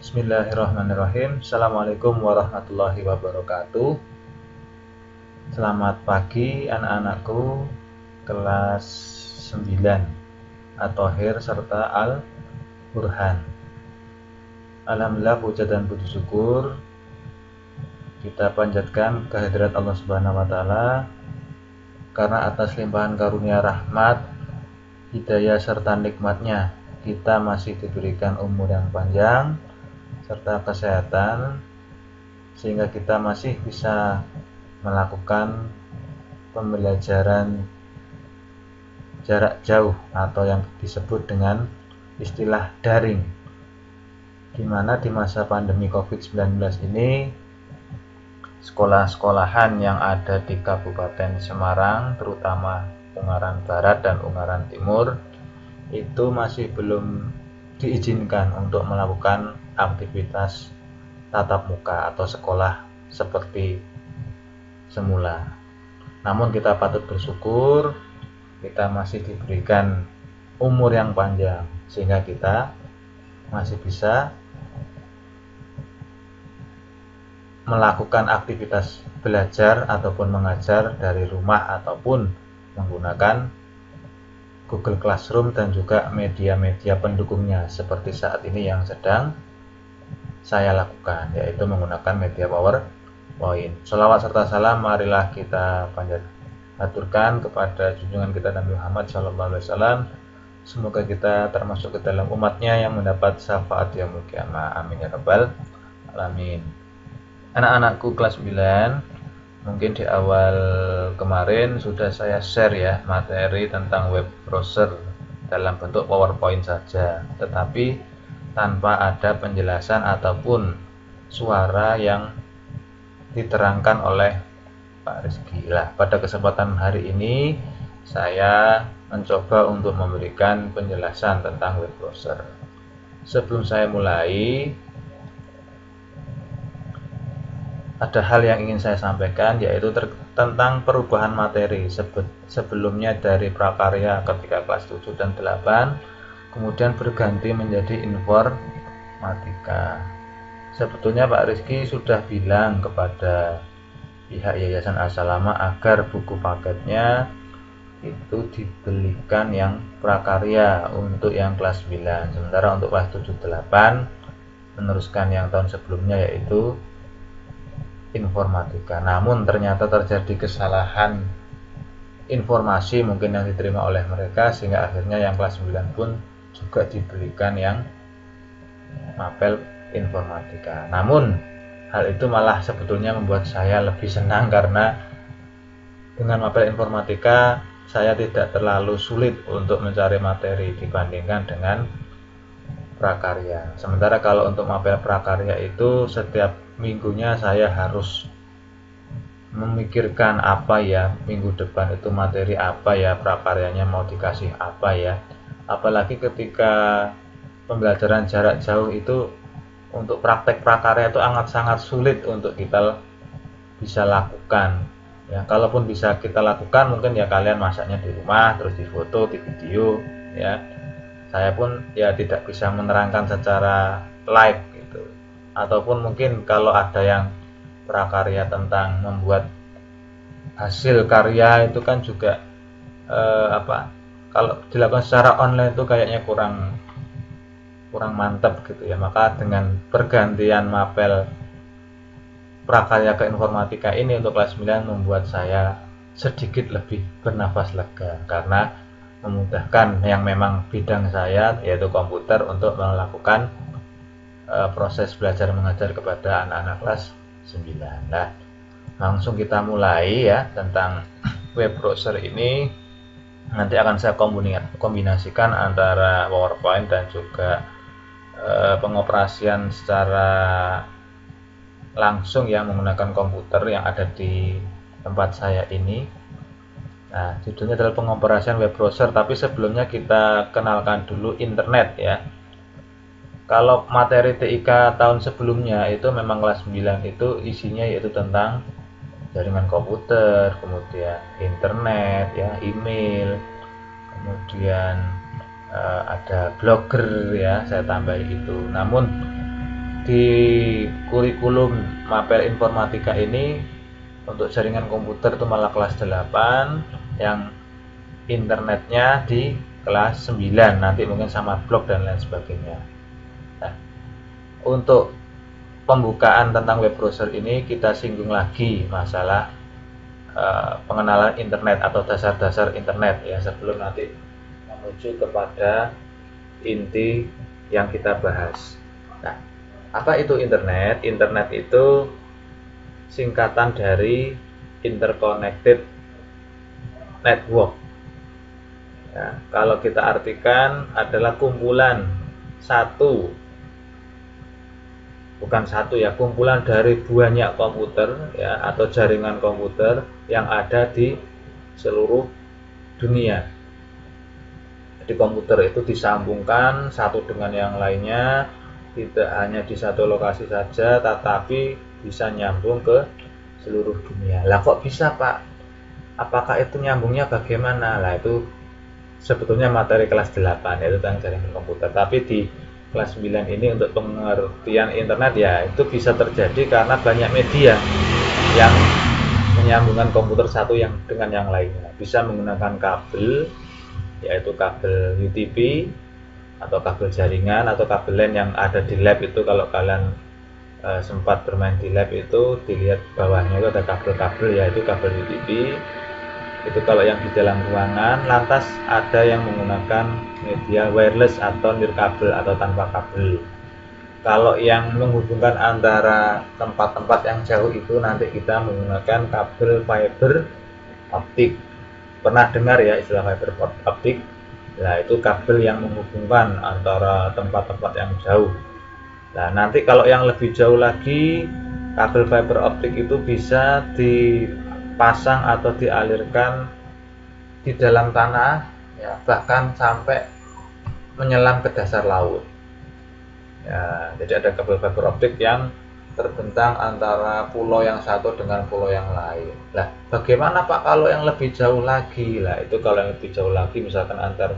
Bismillahirrahmanirrahim. Assalamualaikum warahmatullahi wabarakatuh. Selamat pagi anak-anakku kelas 9 At-Thohir serta Al-Burhan. Alhamdulillah, puja dan puji syukur kita panjatkan kehadirat Allah Subhanahu wa taala karena atas limpahan karunia rahmat, hidayah serta nikmatnya kita masih diberikan umur yang panjang serta kesehatan sehingga kita masih bisa melakukan pembelajaran jarak jauh atau yang disebut dengan istilah daring, di mana di masa pandemi COVID-19 ini sekolah-sekolahan yang ada di Kabupaten Semarang, terutama Ungaran Barat dan Ungaran Timur, itu masih belum diizinkan untuk melakukan aktivitas tatap muka atau sekolah seperti semula. Namun kita patut bersyukur kita masih diberikan umur yang panjang sehingga kita masih bisa melakukan aktivitas belajar ataupun mengajar dari rumah ataupun menggunakan Google Classroom dan juga media-media pendukungnya seperti saat ini yang sedang saya lakukan, yaitu menggunakan media PowerPoint. Sholawat serta salam marilah kita haturkan kepada junjungan kita Nabi Muhammad SAW. Semoga kita termasuk ke dalam umatnya yang mendapat syafaat yaumul qiyamah. Amin ya rabbal alamin. Anak-anakku kelas 9, mungkin di awal kemarin sudah saya share ya materi tentang web browser dalam bentuk PowerPoint saja, tetapi tanpa ada penjelasan ataupun suara yang diterangkan oleh Pak Rizky. Pada kesempatan hari ini saya mencoba untuk memberikan penjelasan tentang web browser. Sebelum saya mulai, ada hal yang ingin saya sampaikan, yaitu tentang perubahan materi. Sebelumnya dari prakarya ketika kelas 7 dan 8, kemudian berganti menjadi informatika. Sebetulnya Pak Rizky sudah bilang kepada pihak Yayasan As-Salamah agar buku paketnya itu dibelikan yang prakarya untuk yang kelas 9. Sementara untuk kelas 7 8 meneruskan yang tahun sebelumnya, yaitu informatika. Namun ternyata terjadi kesalahan informasi mungkin yang diterima oleh mereka, sehingga akhirnya yang kelas 9 pun juga dibelikan yang mapel informatika. Namun hal itu malah sebetulnya membuat saya lebih senang, karena dengan mapel informatika saya tidak terlalu sulit untuk mencari materi dibandingkan dengan prakarya. Sementara kalau untuk mapel prakarya itu setiap minggunya saya harus memikirkan apa ya minggu depan itu materi apa ya, prakaryanya mau dikasih apa ya. Apalagi ketika pembelajaran jarak jauh itu untuk praktek prakarya itu sangat sulit untuk kita bisa lakukan ya. Kalaupun bisa kita lakukan, mungkin ya kalian masaknya di rumah terus difoto, di video ya. Saya pun ya tidak bisa menerangkan secara live gitu. Ataupun mungkin kalau ada yang prakarya tentang membuat hasil karya itu kan juga kalau dilakukan secara online itu kayaknya kurang mantap gitu ya. Maka dengan pergantian mapel prakarya ke informatika ini untuk kelas 9 membuat saya sedikit lebih bernafas lega, karena memudahkan yang memang bidang saya yaitu komputer untuk melakukan proses belajar mengajar kepada anak-anak kelas 9. Nah, langsung kita mulai ya tentang web browser ini. Nanti akan saya kombinasikan antara PowerPoint dan juga pengoperasian secara langsung yang menggunakan komputer yang ada di tempat saya ini. Nah, judulnya adalah pengoperasian web browser, tapi sebelumnya kita kenalkan dulu internet ya. Kalau materi TIK tahun sebelumnya itu memang kelas 9 itu isinya yaitu tentang jaringan komputer, kemudian internet ya, email, kemudian ada blogger ya, saya tambah itu. Namun di kurikulum Mapel Informatika ini untuk jaringan komputer itu malah kelas 8, yang internetnya di kelas 9, nanti mungkin sama blog dan lain sebagainya. Nah, untuk pembukaan tentang web browser ini kita singgung lagi masalah pengenalan internet atau dasar-dasar internet ya, sebelum nanti menuju kepada inti yang kita bahas. Nah, apa itu internet? Internet itu singkatan dari interconnected network. Ya, kalau kita artikan adalah kumpulan kumpulan dari banyak komputer ya, atau jaringan komputer yang ada di seluruh dunia. Jadi komputer itu disambungkan satu dengan yang lainnya, tidak hanya di satu lokasi saja, tetapi bisa nyambung ke seluruh dunia. Lah kok bisa, Pak? Apakah itu nyambungnya bagaimana? Lah itu sebetulnya materi kelas 8, yaitu tentang jaringan komputer. Tapi di kelas 9 ini untuk pengertian internet ya, itu bisa terjadi karena banyak media yang menyambungkan komputer satu yang dengan yang lainnya. Bisa menggunakan kabel, yaitu kabel UTP atau kabel jaringan atau kabel LAN yang ada di lab itu. Kalau kalian sempat bermain di lab itu, dilihat bawahnya itu ada kabel-kabel, yaitu kabel UTP. Itu kalau yang di dalam ruangan. Lantas ada yang menggunakan media wireless atau nirkabel atau tanpa kabel. Kalau yang menghubungkan antara tempat-tempat yang jauh itu nanti kita menggunakan kabel fiber optik. Pernah dengar ya istilah fiber optik? Nah, itu kabel yang menghubungkan antara tempat-tempat yang jauh. Nah, nanti kalau yang lebih jauh lagi, kabel fiber optik itu bisa dipasang atau dialirkan di dalam tanah ya, bahkan sampai menyelam ke dasar laut ya. Jadi ada kabel fiber optik yang terbentang antara pulau yang satu dengan pulau yang lain. Lah, bagaimana Pak kalau yang lebih jauh lagi? Lah, itu kalau yang lebih jauh lagi misalkan antar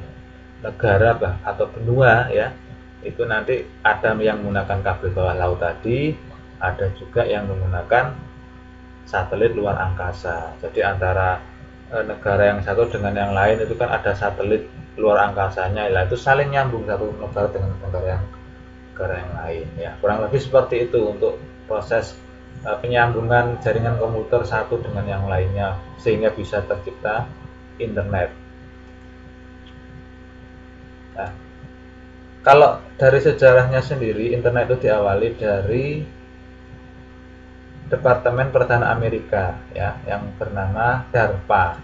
negara atau benua ya, itu nanti ada yang menggunakan kabel bawah laut tadi, ada juga yang menggunakan satelit luar angkasa. Jadi antara negara yang satu dengan yang lain itu kan ada satelit luar angkasanya, lah itu saling nyambung satu negara dengan negara yang lain ya. Kurang lebih seperti itu untuk proses penyambungan jaringan komputer satu dengan yang lainnya sehingga bisa tercipta internet. Nah, kalau dari sejarahnya sendiri, internet itu diawali dari Departemen Pertahanan Amerika ya, yang bernama DARPA.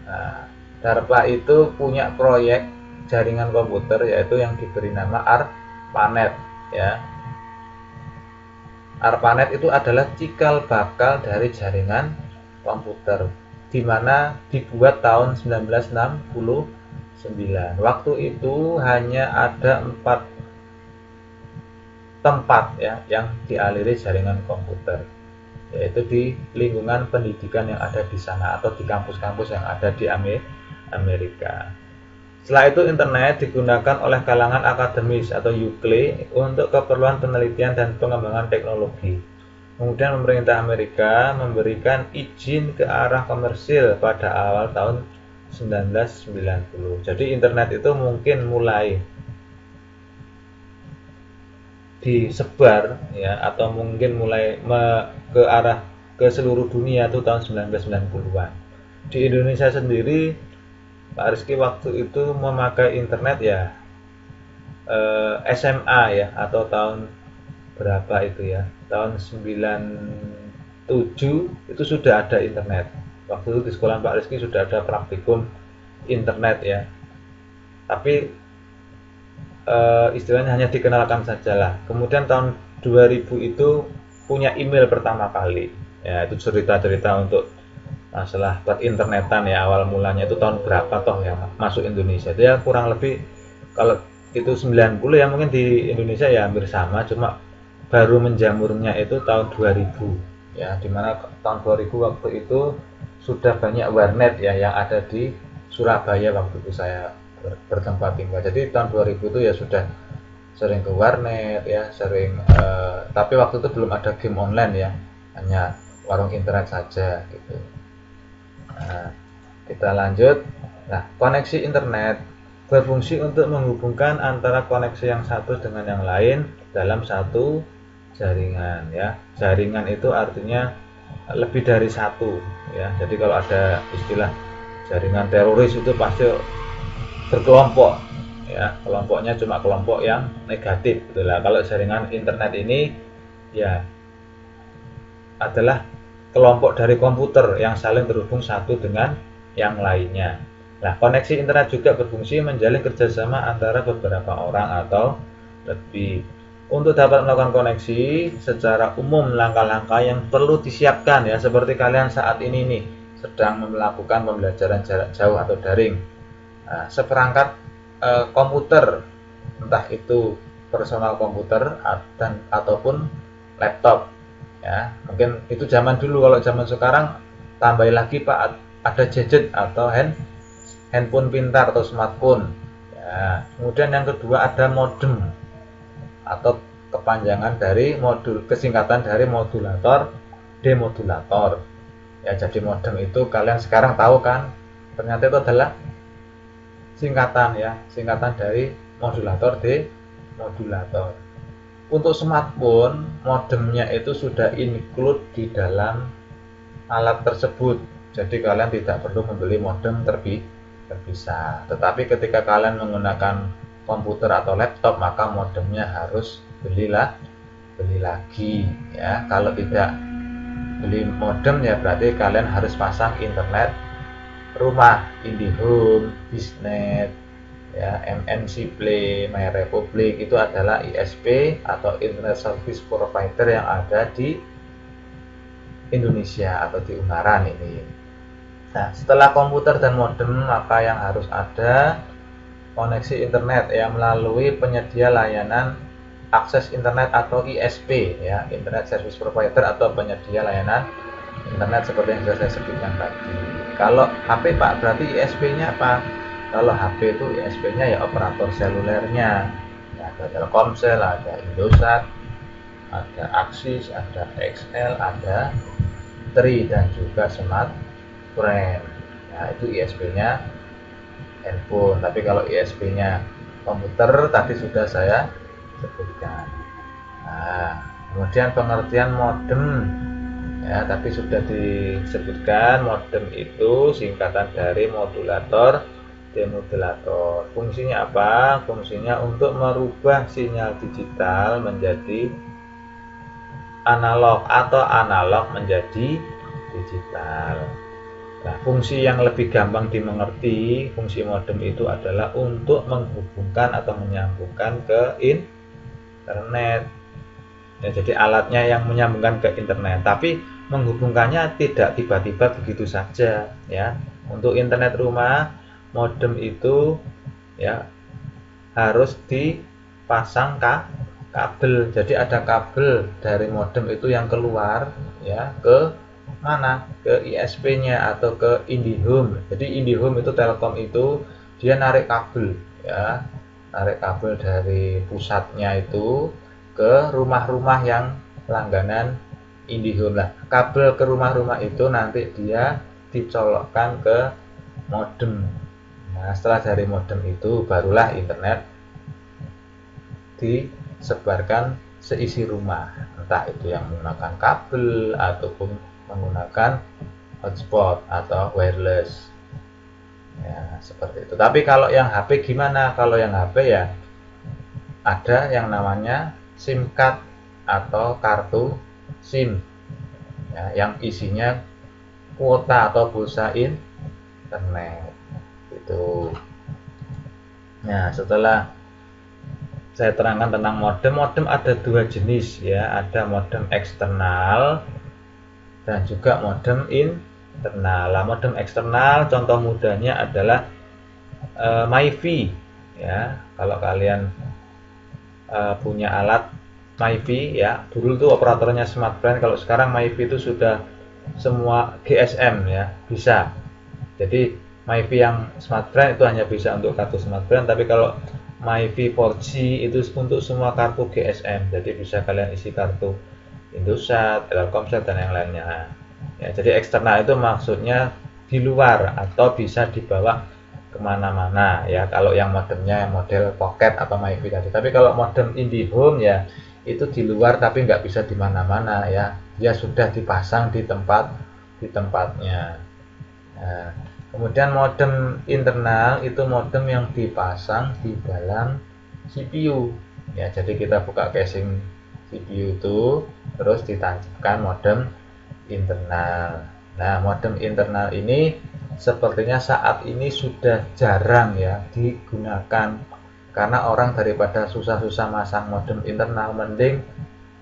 Nah, DARPA itu punya proyek jaringan komputer yaitu yang diberi nama ARPANET ya. ARPANET itu adalah cikal bakal dari jaringan komputer, di mana dibuat tahun 1969. Waktu itu hanya ada 4 tempat ya yang dialiri jaringan komputer, yaitu di lingkungan pendidikan yang ada di sana atau di kampus-kampus yang ada di Amerika. Setelah itu internet digunakan oleh kalangan akademis atau UCLE untuk keperluan penelitian dan pengembangan teknologi. Kemudian pemerintah Amerika memberikan izin ke arah komersil pada awal tahun 1990. Jadi internet itu mungkin mulai disebar ya, atau mungkin mulai ke arah ke seluruh dunia itu tahun 1990-an. Di Indonesia sendiri Pak Rizky waktu itu memakai internet ya SMA ya, atau tahun berapa itu ya, tahun 97 itu sudah ada internet. Waktu itu di sekolah Pak Rizky sudah ada praktikum internet ya, tapi istilahnya hanya dikenalkan sajalah. Kemudian tahun 2000 itu punya email pertama kali ya, itu cerita-cerita untuk masalah internetan ya. Awal mulanya itu tahun berapa toh yang masuk Indonesia itu ya, kurang lebih kalau itu 90 ya, mungkin di Indonesia ya hampir sama, cuma baru menjamurnya itu tahun 2000 ya, dimana tahun 2000 waktu itu sudah banyak warnet ya yang ada di Surabaya waktu itu saya bertempat tinggal. Jadi tahun 2000 itu ya sudah sering ke warnet ya, sering tapi waktu itu belum ada game online ya, hanya warung internet saja gitu. Nah, kita lanjut. Nah, koneksi internet berfungsi untuk menghubungkan antara koneksi yang satu dengan yang lain dalam satu jaringan ya. Jaringan itu artinya lebih dari satu ya. Jadi kalau ada istilah jaringan teroris itu pasti berkelompok ya, kelompoknya cuma kelompok yang negatif gitu lah. Kalau jaringan internet ini ya adalah kelompok dari komputer yang saling terhubung satu dengan yang lainnya. Nah, koneksi internet juga berfungsi menjalin kerjasama antara beberapa orang atau lebih. Untuk dapat melakukan koneksi secara umum, langkah-langkah yang perlu disiapkan ya, seperti kalian saat ini nih sedang melakukan pembelajaran jarak jauh atau daring. Nah, seperangkat komputer, entah itu personal komputer dan ataupun laptop ya, mungkin itu zaman dulu. Kalau zaman sekarang tambah lagi Pak, ada gadget atau handphone pintar atau smartphone ya. Kemudian yang kedua ada modem atau kepanjangan dari kesingkatan dari modulator demodulator ya. Jadi modem itu kalian sekarang tahu kan, ternyata itu adalah singkatan ya, singkatan dari modulator demodulator. Untuk smartphone, modemnya itu sudah include di dalam alat tersebut. Jadi kalian tidak perlu membeli modem terpisah. Tetapi ketika kalian menggunakan komputer atau laptop, maka modemnya harus beli lagi ya. Kalau tidak beli modem ya berarti kalian harus pasang internet rumah, IndiHome, Bisnet ya, MNC Play, MyRepublik. Itu adalah ISP atau Internet Service Provider yang ada di Indonesia atau di Ungaran ini. Nah, setelah komputer dan modem, maka yang harus ada koneksi internet yang melalui penyedia layanan akses internet atau ISP ya, Internet Service Provider atau penyedia layanan internet seperti yang sudah saya sebutkan tadi. Kalau HP Pak, berarti ISP-nya apa? Kalau HP itu ISP-nya ya operator selulernya ya, ada Telkomsel, ada Indosat, ada Axis, ada XL, ada Tri, dan juga Smartfren. Nah, itu ISP-nya handphone. Tapi kalau ISP-nya komputer tadi sudah saya sebutkan. Nah, kemudian pengertian modem ya, tadi sudah disebutkan. Modem itu singkatan dari modulator demodulator. Fungsinya apa? Fungsinya untuk merubah sinyal digital menjadi analog atau analog menjadi digital. Nah, fungsi yang lebih gampang dimengerti, fungsi modem itu adalah untuk menghubungkan atau menyambungkan ke internet. Ya, jadi alatnya yang menyambungkan ke internet, tapi menghubungkannya tidak tiba-tiba begitu saja ya. Untuk internet rumah, modem itu ya harus dipasang kabel. Jadi ada kabel dari modem itu yang keluar ya ke mana? Ke ISP-nya atau ke IndiHome. Jadi IndiHome itu Telkom itu dia narik kabel ya, narik kabel dari pusatnya itu ke rumah-rumah yang langganan IndiHome. Nah, kabel ke rumah-rumah itu nanti dia dicolokkan ke modem. Nah, setelah dari modem itu barulah internet disebarkan seisi rumah, entah itu yang menggunakan kabel ataupun menggunakan hotspot atau wireless ya, seperti itu. Tapi kalau yang HP gimana? Kalau yang HP ya ada yang namanya SIM card atau kartu SIM ya, yang isinya kuota atau pulsa internet itu. Nah, setelah saya terangkan tentang modem, modem ada dua jenis ya, ada modem eksternal dan juga modem internal. Nah, modem eksternal contoh mudahnya adalah MiFi ya. Kalau kalian punya alat MiFi ya, dulu tuh operatornya Smartfren, kalau sekarang MiFi itu sudah semua GSM ya, bisa. Jadi MiFi yang Smartfren itu hanya bisa untuk kartu Smartfren, tapi kalau MyV 4G itu untuk semua kartu GSM. Jadi bisa kalian isi kartu Indosat, Telkomsel dan yang lainnya. Ya, jadi eksternal itu maksudnya di luar atau bisa dibawa kemana-mana ya. Kalau yang modemnya model pocket atau MyV tadi. Tapi kalau modem IndiHome ya itu di luar tapi nggak bisa di mana-mana ya. Dia sudah dipasang di tempatnya. Nah, kemudian modem internal itu modem yang dipasang di dalam CPU ya. Jadi kita buka casing CPU itu terus ditancapkan modem internal. Nah, modem internal ini sepertinya saat ini sudah jarang ya digunakan karena orang daripada susah-susah masang modem internal mending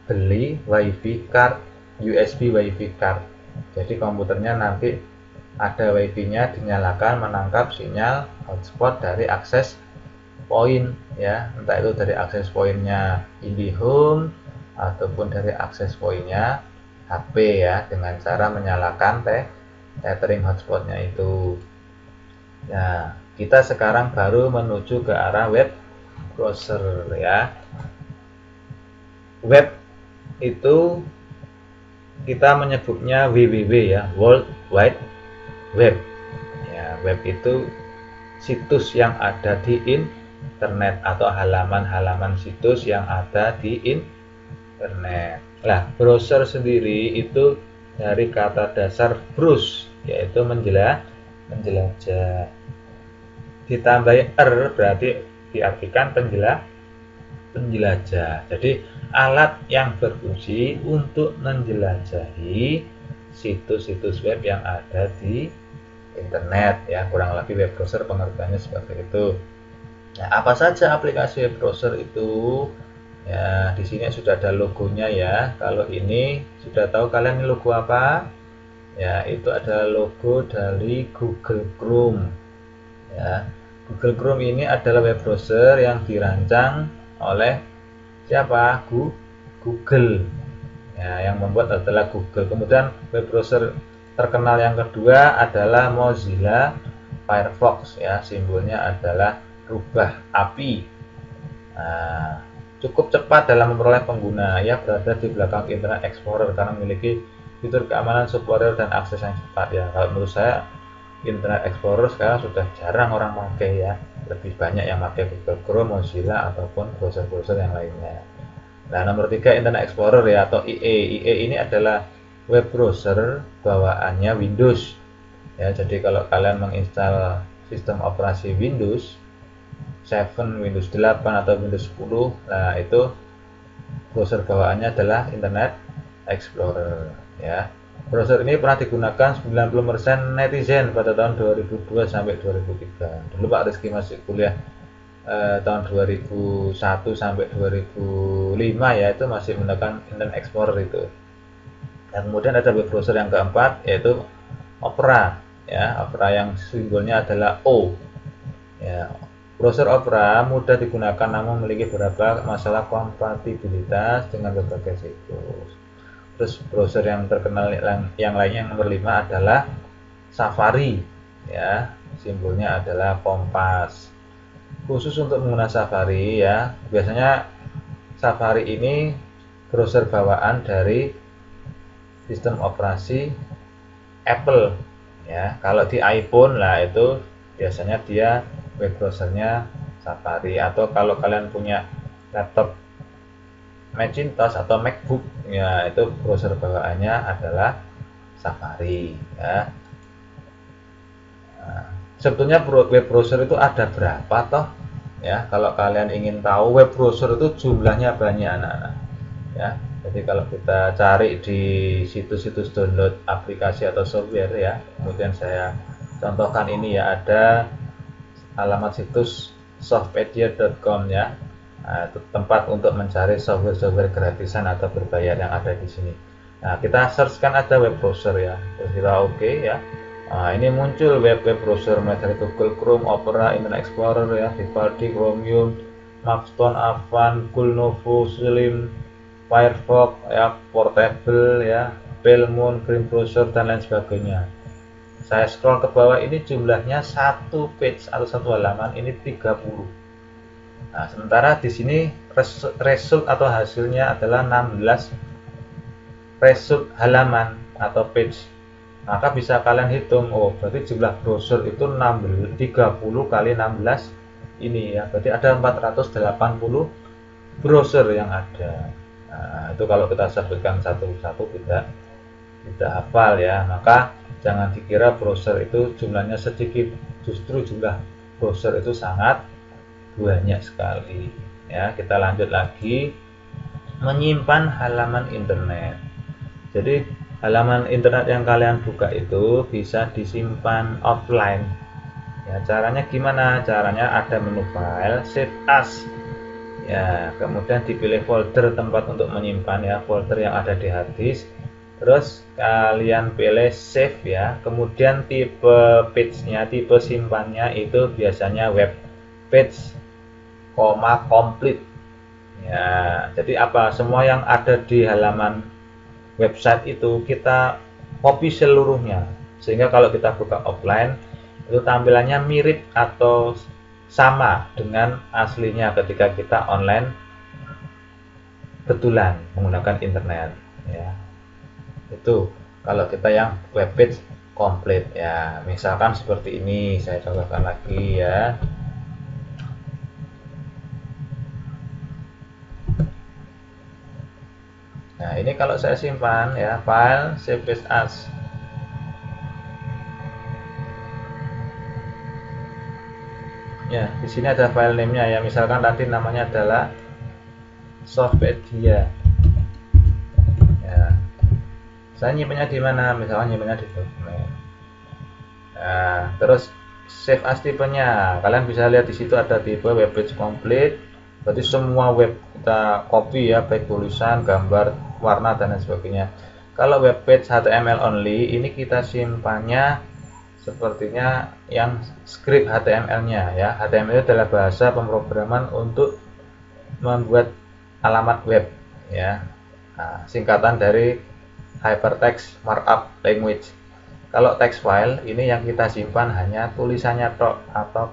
beli WiFi card, USB WiFi card. Jadi komputernya nanti ada WiFi-nya dinyalakan menangkap sinyal hotspot dari akses point ya, entah itu dari akses pointnya IndiHome ataupun dari akses pointnya HP ya, dengan cara menyalakan tethering hotspotnya itu. Nah, kita sekarang baru menuju ke arah web browser ya. Web itu kita menyebutnya WWW ya, World Wide Web ya. Web itu situs yang ada di internet atau halaman-halaman situs yang ada di internet. Nah, browser sendiri itu dari kata dasar browse yaitu menjelajah. Ditambahi berarti diartikan penjelajah. Jadi alat yang berfungsi untuk menjelajahi situs-situs web yang ada di internet ya, kurang lebih web browser pengertiannya seperti itu. Nah, apa saja aplikasi web browser itu? Ya, di sini sudah ada logonya ya. Kalau ini sudah tahu kalian ini logo apa? Ya, itu adalah logo dari Google Chrome. Ya, Google Chrome ini adalah web browser yang dirancang oleh siapa? Google. Ya, yang membuat adalah Google. Kemudian web browser terkenal yang kedua adalah Mozilla Firefox ya, simbolnya adalah rubah api. Nah, cukup cepat dalam memperoleh pengguna ya, berada di belakang Internet Explorer karena memiliki fitur keamanan superior dan akses yang cepat ya. Kalau menurut saya Internet Explorer sekarang sudah jarang orang pakai ya, lebih banyak yang pakai Google Chrome, Mozilla ataupun browser-browser yang lainnya. Nah, nomor 3 Internet Explorer ya, atau IE. IE ini adalah web browser bawaannya Windows. Ya, jadi kalau kalian menginstal sistem operasi Windows 7, Windows 8 atau Windows 10, nah itu browser bawaannya adalah Internet Explorer ya. Browser ini pernah digunakan 90% netizen pada tahun 2002 sampai 2003. Dulu Pak Rizky masih kuliah tahun 2001 sampai 2005 ya, itu masih menggunakan Internet Explorer itu. Dan kemudian ada web browser yang keempat yaitu Opera ya. Opera yang simbolnya adalah O ya. Browser Opera mudah digunakan namun memiliki beberapa masalah kompatibilitas dengan berbagai situs. Terus browser yang terkenal yang lainnya yang nomor 5 adalah Safari ya, simbolnya adalah kompas. Khusus untuk pengguna Safari ya, biasanya Safari ini browser bawaan dari sistem operasi Apple ya. Kalau di iPhone lah itu biasanya dia web browsernya Safari, atau kalau kalian punya laptop Macintosh atau MacBook ya, itu browser bawaannya adalah Safari ya. Nah, sebetulnya web browser itu ada berapa toh ya? Kalau kalian ingin tahu, web browser itu jumlahnya banyak anak-anak ya. Jadi kalau kita cari di situs-situs download aplikasi atau software ya, kemudian saya contohkan ini ya, ada alamat situs softpedia.com ya. Nah, itu tempat untuk mencari software-software gratisan atau berbayar yang ada di sini. Nah, kita searchkan ada web browser ya, terus kita oke ya. Nah, ini muncul web browser mulai dari Google Chrome, Opera, Internet Explorer ya, Vivaldi, Chromium, Maxton, Avant, Coolnovo, Slim, Firefox ya, Portable ya, Belmont, Green Browser dan lain sebagainya. Saya scroll ke bawah, ini jumlahnya satu page atau satu halaman ini 30. Nah, sementara di sini result atau hasilnya adalah 16 result halaman atau page. Maka bisa kalian hitung, oh berarti jumlah browser itu 30 kali 16 ini ya, berarti ada 480 browser yang ada. Nah, itu kalau kita sebutkan satu-satu tidak hafal ya, maka jangan dikira browser itu jumlahnya sedikit, justru jumlah browser itu sangat banyak sekali ya. Kita lanjut lagi, menyimpan halaman internet. Jadi halaman internet yang kalian buka itu bisa disimpan offline ya. Caranya gimana? Caranya ada menu file, save as ya, kemudian dipilih folder tempat untuk menyimpan ya, folder yang ada di hard disk. Terus kalian pilih save ya, kemudian tipe page-nya, tipe simpannya itu biasanya web page, complete ya. Jadi apa, semua yang ada di halaman website itu kita copy seluruhnya, sehingga kalau kita buka offline itu tampilannya mirip atau sama dengan aslinya ketika kita online betulan menggunakan internet ya. Itu kalau kita yang web page complete ya. Misalkan seperti ini, saya contohkan lagi ya. Nah, ini kalau saya simpan ya, file save as. Ya, di sini ada file name-nya ya. Misalkan tadi namanya adalah Softpedia. Ya. Saya nyimpannya di mana? Misalkan nyimpannya di dokumen. Nah, terus save as tipenya. Kalian bisa lihat di situ ada tipe web page complete. Berarti semua web kita copy ya, baik tulisan, gambar, warna dan lain sebagainya. Kalau web page HTML only, ini kita simpannya sepertinya yang script HTML-nya ya. HTML itu adalah bahasa pemrograman untuk membuat alamat web ya. Nah, singkatan dari Hypertext Markup Language. Kalau text file ini yang kita simpan hanya tulisannya tok atau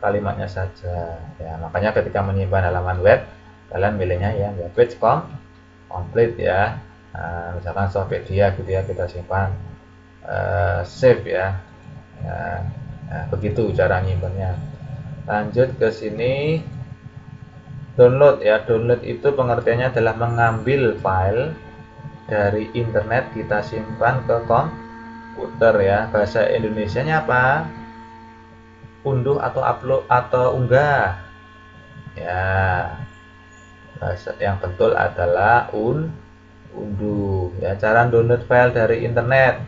kalimatnya saja ya. Makanya ketika menyimpan halaman web, kalian pilihnya yang web page complete ya. Nah, misalkan Softpedia gitu ya, kita simpan save ya. Nah, begitu cara nyimpannya. Lanjut ke sini, download ya. Download itu pengertiannya adalah mengambil file dari internet, kita simpan ke komputer ya. Bahasa Indonesianya apa? Unduh atau upload atau unggah ya. Bahasa yang betul adalah unduh ya. Cara download file dari internet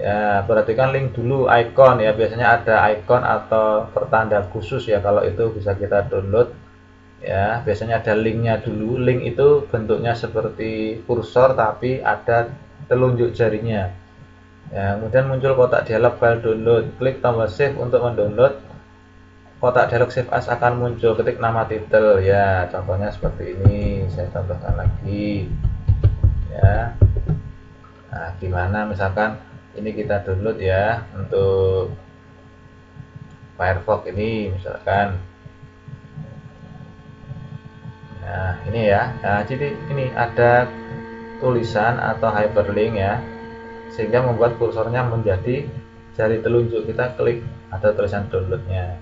ya, perhatikan link dulu, icon ya, biasanya ada icon atau pertanda khusus ya. Kalau itu bisa kita download ya, biasanya ada linknya dulu. Link itu bentuknya seperti kursor tapi ada telunjuk jarinya ya. Kemudian muncul kotak dialog file download, klik tombol save untuk mendownload. Kotak dialog save as akan muncul, ketik nama titel ya. Contohnya seperti ini, saya contohkan lagi ya. Nah, gimana misalkan ini kita download ya untuk Firefox ini misalkan. Nah, ini ya. Nah, jadi ini ada tulisan atau hyperlink ya, sehingga membuat kursornya menjadi jari telunjuk. Kita klik, ada tulisan downloadnya.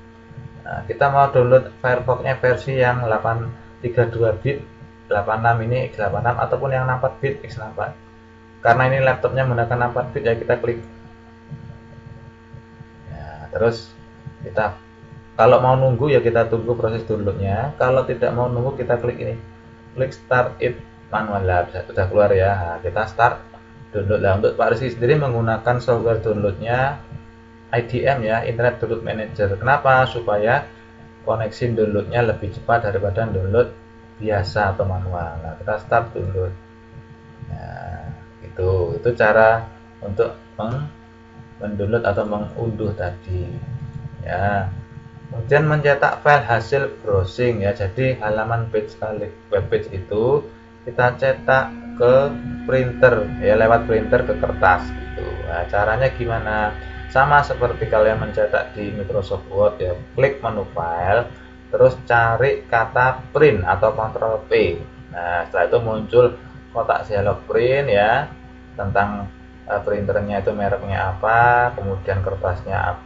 Nah, kita mau download Firefox-nya versi yang 832 bit, 86 ini x86 ataupun yang 64 bit x64. Karena ini laptopnya menggunakan 64 bit ya, kita klik ya. Terus kita kalau mau nunggu ya kita tunggu proses downloadnya. Kalau tidak mau nunggu, kita klik ini, klik start it manual lah, sudah keluar ya. Nah, kita start download lah. Untuk Pak Rizky sendiri menggunakan software downloadnya IDM ya, Internet Download Manager. Kenapa? Supaya koneksi downloadnya lebih cepat daripada download biasa atau manual. Nah, kita start download. Nah, itu cara untuk mendownload atau mengunduh tadi ya. Kemudian mencetak file hasil browsing ya. Jadi halaman web page itu kita cetak ke printer ya, lewat printer ke kertas gitu. Nah, caranya gimana? Sama seperti kalian mencetak di Microsoft Word ya. Klik menu file, terus cari kata print atau Ctrl P. Nah, setelah itu muncul kotak dialog print ya, tentang printernya itu mereknya apa, kemudian kertasnya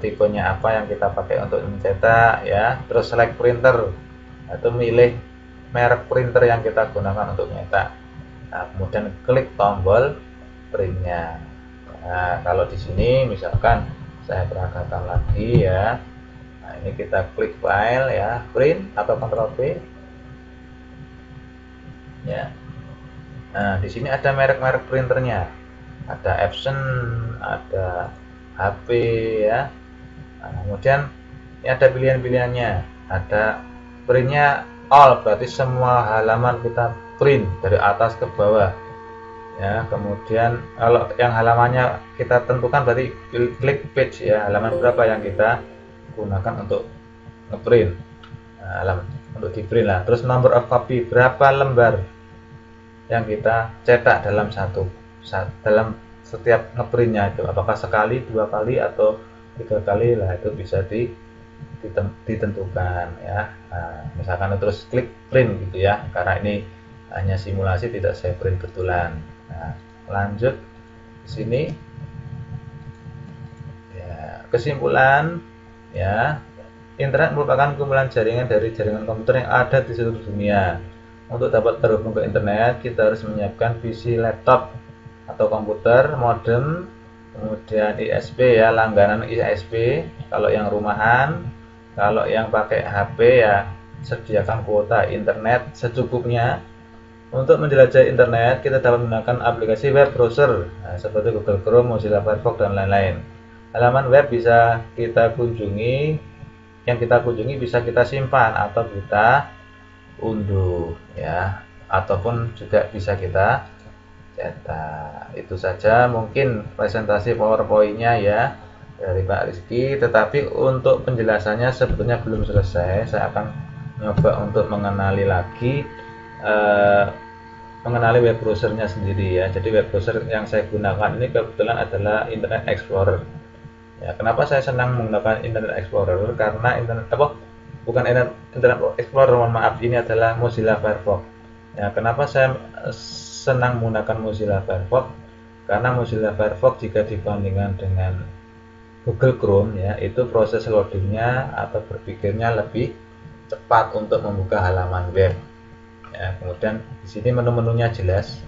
tipenya apa yang kita pakai untuk mencetak ya, terus select printer, itu milih merek printer yang kita gunakan untuk mencetak. Nah, kemudian klik tombol printnya. Nah, kalau di sini misalkan saya peragakan lagi ya, nah ini kita klik file ya, print atau Ctrl P ya. Nah, di sini ada merek-merek printernya, ada Epson, ada HP ya. Nah, kemudian ini ada pilihan-pilihannya, ada printnya all, berarti semua halaman kita print dari atas ke bawah ya. Kemudian kalau yang halamannya kita tentukan berarti klik page ya, halaman berapa yang kita gunakan untuk ngeprint, nah, halaman untuk di print lah. Terus number of copy, berapa lembar yang kita cetak dalam dalam setiap ngeprintnya itu, apakah sekali, 2 kali, atau 3 kali lah, itu bisa ditentukan ya. Nah, misalkan terus klik print gitu ya, karena ini hanya simulasi, tidak saya print betulan. Nah, lanjut di sini ya, kesimpulan ya, internet merupakan kumpulan jaringan dari jaringan komputer yang ada di seluruh dunia. Untuk dapat terhubung ke internet, kita harus menyiapkan PC laptop atau komputer, modem, kemudian ISP ya, langganan ISP kalau yang rumahan. Kalau yang pakai HP ya, sediakan kuota internet secukupnya. Untuk menjelajahi internet, kita dapat menggunakan aplikasi web browser seperti Google Chrome, Mozilla Firefox, dan lain-lain. Halaman web bisa kita kunjungi, yang kita kunjungi bisa kita simpan atau kita unduh ya, ataupun juga bisa kita cetak. Itu saja mungkin presentasi PowerPoint-nya ya dari Pak Rizky, tetapi untuk penjelasannya sebetulnya belum selesai. Saya akan mencoba untuk mengenali lagi mengenali web browsernya sendiri ya. Jadi web browser yang saya gunakan ini kebetulan adalah Internet Explorer ya. Kenapa saya senang menggunakan Internet Explorer? Karena bukan Internet Explorer, mohon maaf, ini adalah Mozilla Firefox ya. Kenapa saya senang menggunakan Mozilla Firefox? Karena Mozilla Firefox jika dibandingkan dengan Google Chrome ya, itu proses loadingnya atau berpikirnya lebih cepat untuk membuka halaman web ya. Kemudian di sini menu-menunya jelas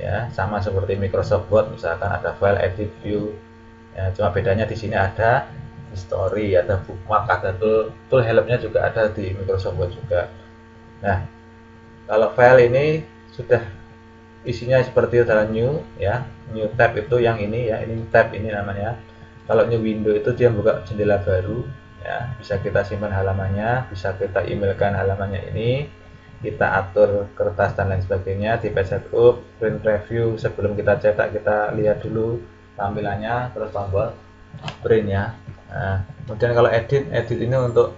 ya, sama seperti Microsoft Word, misalkan ada file, edit, view ya, cuma bedanya di sini ada history, ada bookmark, ada tool helpnya juga ada di Microsoft Word juga. Nah, kalau file ini sudah isinya seperti adalah new ya, new tab itu yang ini ya, ini tab ini namanya. Kalau new window itu dia buka jendela baru ya, bisa kita simpan halamannya, bisa kita emailkan halamannya ini, kita atur kertas dan lain sebagainya, di page setup, print preview, sebelum kita cetak kita lihat dulu tampilannya, terus tombol print ya. Nah, kemudian kalau edit ini untuk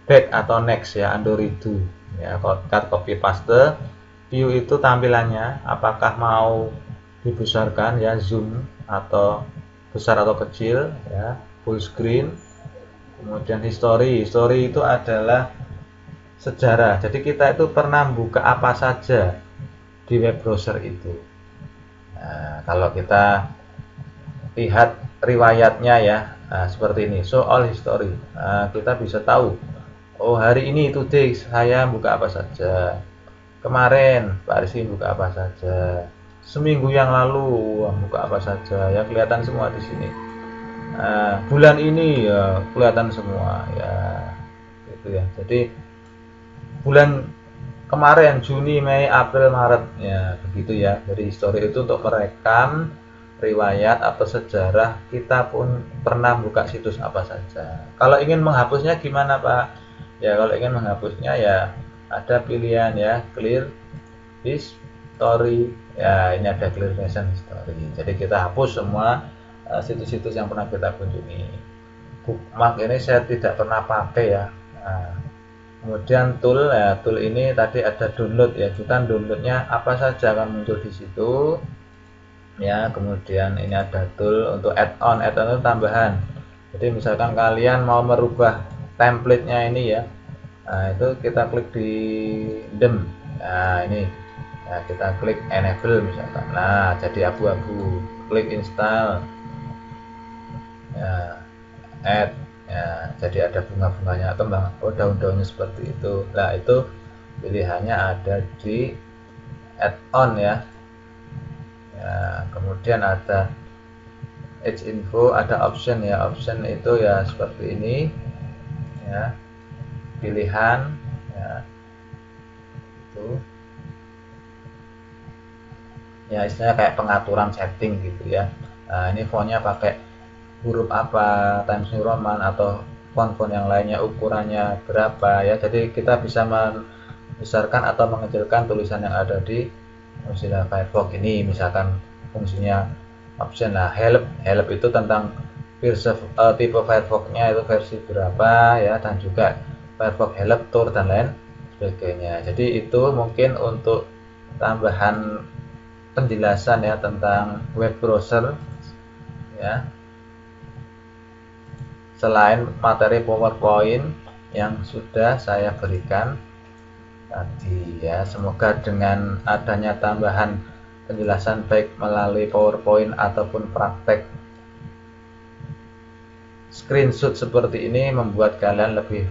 back atau next ya, undo, redo ya, cut, copy, paste. View itu tampilannya, apakah mau dibesarkan ya, zoom atau besar atau kecil ya, full screen. Kemudian history itu adalah sejarah, jadi kita itu pernah buka apa saja di web browser itu. Nah, kalau kita lihat riwayatnya ya, nah, seperti ini, show all history. Nah, kita bisa tahu, oh hari ini today saya buka apa saja, kemarin Pak Rizky buka apa saja, seminggu yang lalu buka apa saja ya, kelihatan semua di sini. Nah, bulan ini ya kelihatan semua ya, gitu ya. Jadi bulan kemarin Juni, Mei, April, Maret ya, begitu ya. Jadi history itu untuk merekam riwayat atau sejarah kita pun pernah buka situs apa saja. Kalau ingin menghapusnya gimana Pak? Ya kalau ingin menghapusnya ya ada pilihan ya, clear history ya, ini ada clear version history. Jadi kita hapus semua situs-situs yang pernah kita kunjungi. Bookmark ini saya tidak pernah pakai ya. Nah, kemudian tool ya, tool ini tadi ada download ya, kita downloadnya apa saja akan muncul di situ ya. Kemudian ini ada tool untuk add-on itu tambahan. Jadi misalkan kalian mau merubah template-nya ini ya. Nah, itu kita klik di dem. Nah, ini. Nah, kita klik enable misalkan. Nah, jadi abu-abu. Klik install. Ya, add. Ya, jadi ada bunga-bunganya, kembang daun-daunnya seperti itu. Nah, itu pilihannya ada di add-on ya. Ya, kemudian ada edge info, ada option ya. Option itu ya seperti ini ya, pilihan ya, itu ya istilahnya kayak pengaturan setting gitu ya. Nah, ini fontnya pakai huruf apa, Times New Roman atau font-font yang lainnya, ukurannya berapa ya. Jadi kita bisa membesarkan atau mengecilkan tulisan yang ada di Mozilla Firefox ini. Misalkan fungsinya option, nah help itu tentang versi tipe Firefox-nya itu versi berapa ya, dan juga Firefox help tour dan lain sebagainya. Jadi itu mungkin untuk tambahan penjelasan ya tentang web browser ya, selain materi PowerPoint yang sudah saya berikan tadi ya. Semoga dengan adanya tambahan penjelasan baik melalui PowerPoint ataupun praktek screenshot seperti ini membuat kalian lebih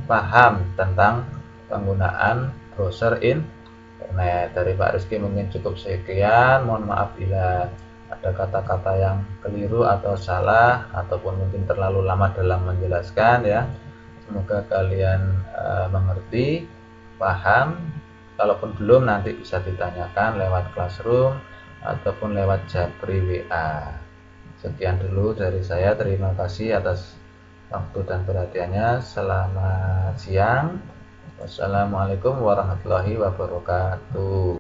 paham tentang penggunaan browser internet. Dari Pak Rizky mungkin cukup sekian. Mohon maaf bila ada kata-kata yang keliru atau salah ataupun mungkin terlalu lama dalam menjelaskan ya. Semoga kalian mengerti, paham. Kalaupun belum, nanti bisa ditanyakan lewat Classroom ataupun lewat Japri WA. Sekian dulu dari saya. Terima kasih atas waktu dan perhatiannya. Selamat siang. Wassalamualaikum warahmatullahi wabarakatuh.